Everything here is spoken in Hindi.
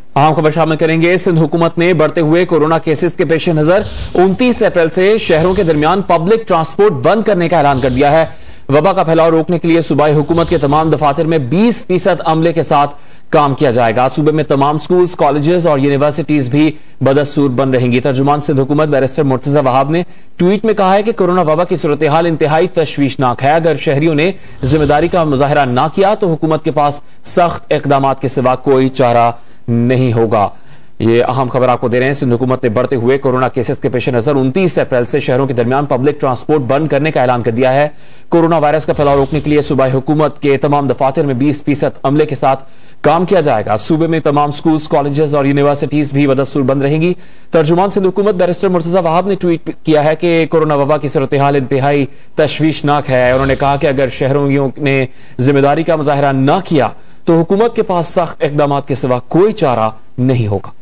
अहम खबर शामिल करेंगे। सिंध हुकूमत ने बढ़ते हुए कोरोना केसेस के पेश नजर 29 अप्रैल से शहरों के दरमियान पब्लिक ट्रांसपोर्ट बंद करने का ऐलान कर दिया है। वबा का फैलाव रोकने के लिए सूबाई हुकूमत के तमाम दफातर में 20% अमले के साथ काम किया जाएगा। सूबे में तमाम स्कूल्स, कॉलेजेस और यूनिवर्सिटीज भी बदस्तूर बंद रहेंगी। तर्जुमान सिंध हुकूमत बैरिस्टर मुर्तजा वहाब ने ट्वीट में कहा है कि कोरोना वबा की सूरत हाल इंतहाई तशवीशनाक है। अगर शहरियों ने जिम्मेदारी का मुजाहरा ना किया तो हुकूमत के पास सख्त इकदाम के सिवा कोई चारा नहीं होगा। ये अहम खबर आपको दे रहे हैं। सिंध हुकूमत ने बढ़ते हुए कोरोना केसेस के पेश नजर 29 अप्रैल से शहरों के दरमियान पब्लिक ट्रांसपोर्ट बंद करने का ऐलान कर दिया है। कोरोना वायरस का फैलाव रोकने के लिए सूबाई हुकूमत के तमाम दफातर में 20% अमले के साथ काम किया जाएगा। सूबे में तमाम स्कूल्स, कॉलेजेस और यूनिवर्सिटीज भी बदस्तूर बंद रहेंगी। तर्जुमान सिंध हुकूमत बैरिस्टर मुर्तजा वहाब ने ट्वीट किया है कि कोरोना वबा की सूरत हाल इंतहाई तशवीशनाक है। उन्होंने कहा कि अगर शहरों ने जिम्मेदारी का मुजाहरा न किया तो हुकूमत के पास सख्त इकदाम के सिवा कोई चारा नहीं होगा।